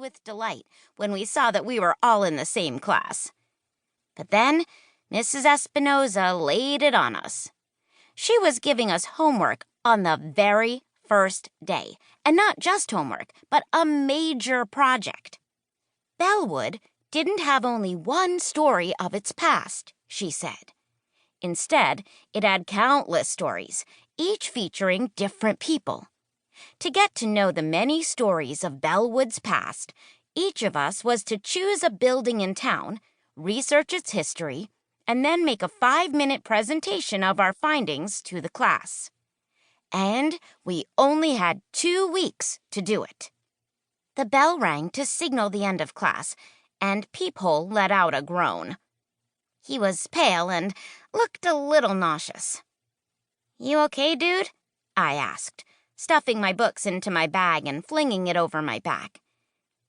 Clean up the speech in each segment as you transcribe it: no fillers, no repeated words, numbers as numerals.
with delight when we saw that we were all in the same class. But then Mrs. Espinosa laid it on us. She was giving us homework on the very first day, and not just homework, but a major project. Bellwood didn't have only one story of its past, she said. Instead, it had countless stories, each featuring different people. To get to know the many stories of Bellwood's past, each of us was to choose a building in town, research its history, and then make a 5-minute presentation of our findings to the class. And we only had 2 weeks to do it. The bell rang to signal the end of class, and Peephole let out a groan. He was pale and looked a little nauseous. "You okay, dude?" I asked, stuffing my books into my bag and flinging it over my back.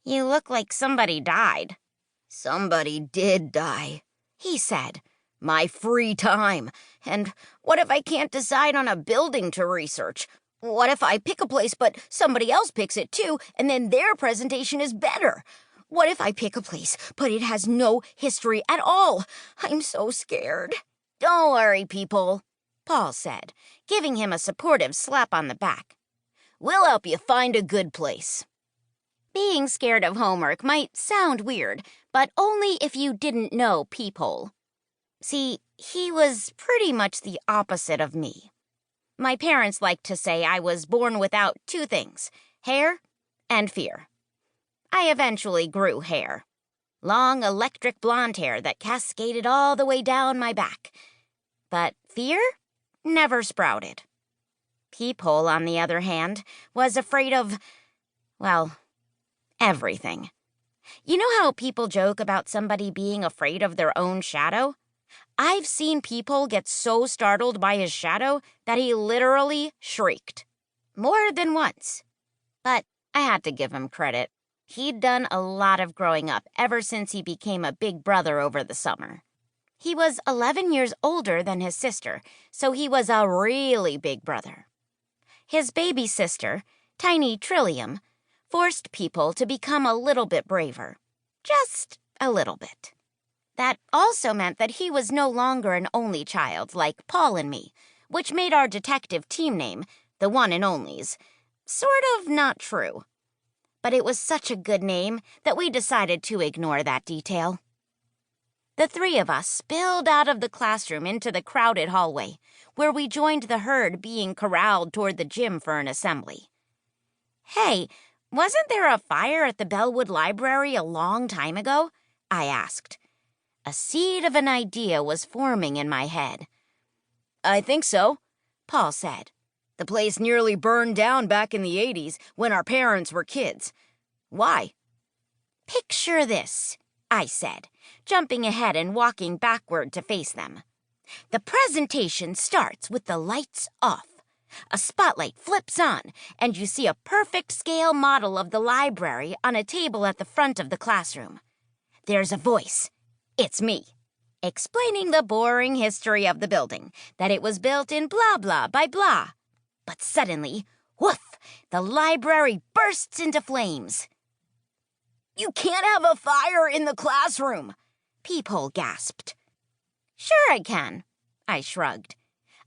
"You look like somebody died." "Somebody did die," he said. "My free time. And what if I can't decide on a building to research? What if I pick a place but somebody else picks it too, and then their presentation is better? What if I pick a place but it has no history at all? I'm so scared." "Don't worry, Peephole," Paul said, giving him a supportive slap on the back. "We'll help you find a good place." Being scared of homework might sound weird, but only if you didn't know Peephole. See, he was pretty much the opposite of me. My parents liked to say I was born without 2 things, hair and fear. I eventually grew hair. Long electric blonde hair that cascaded all the way down my back. But fear never sprouted. Peephole, on the other hand, was afraid of, well, everything. You know how people joke about somebody being afraid of their own shadow? I've seen Peephole get so startled by his shadow that he literally shrieked. More than once. But I had to give him credit. He'd done a lot of growing up ever since he became a big brother over the summer. He was 11 years older than his sister, so he was a really big brother. His baby sister, Tiny Trillium, forced Peephole to become a little bit braver. Just a little bit. That also meant that he was no longer an only child like Paul and me, which made our detective team name, the One and Onlys, sort of not true. But it was such a good name that we decided to ignore that detail. The 3 of us spilled out of the classroom into the crowded hallway, where we joined the herd being corralled toward the gym for an assembly. "Hey, wasn't there a fire at the Bellwood Library a long time ago?" I asked. A seed of an idea was forming in my head. "I think so," Paul said. "The place nearly burned down back in the 80s when our parents were kids. Why?" "Picture this," I said, jumping ahead and walking backward to face them. "The presentation starts with the lights off. A spotlight flips on, and you see a perfect scale model of the library on a table at the front of the classroom. There's a voice. It's me, explaining the boring history of the building, that it was built in blah blah by blah. But suddenly, woof, the library bursts into flames. "You can't have a fire in the classroom," Peephole gasped. "Sure I can," I shrugged.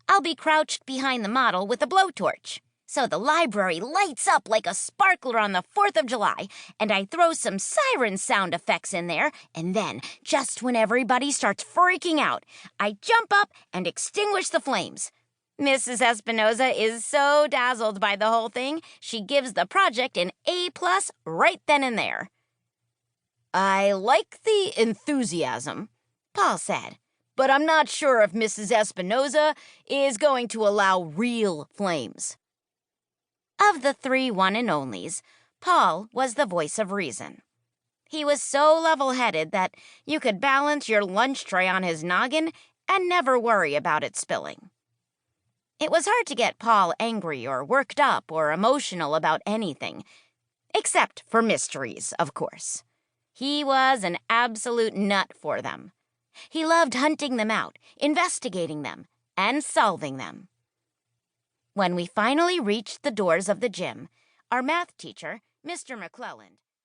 "I'll be crouched behind the model with a blowtorch. So the library lights up like a sparkler on the 4th of July, and I throw some siren sound effects in there, and then, just when everybody starts freaking out, I jump up and extinguish the flames. Mrs. Espinosa is so dazzled by the whole thing, she gives the project an A+ right then and there." "I like the enthusiasm," Paul said, "but I'm not sure if Mrs. Espinosa is going to allow real flames." Of the 3 One and Onlys, Paul was the voice of reason. He was so level-headed that you could balance your lunch tray on his noggin and never worry about it spilling. It was hard to get Paul angry or worked up or emotional about anything, except for mysteries, of course. He was an absolute nut for them. He loved hunting them out, investigating them, and solving them. When we finally reached the doors of the gym, our math teacher, Mr. McClelland,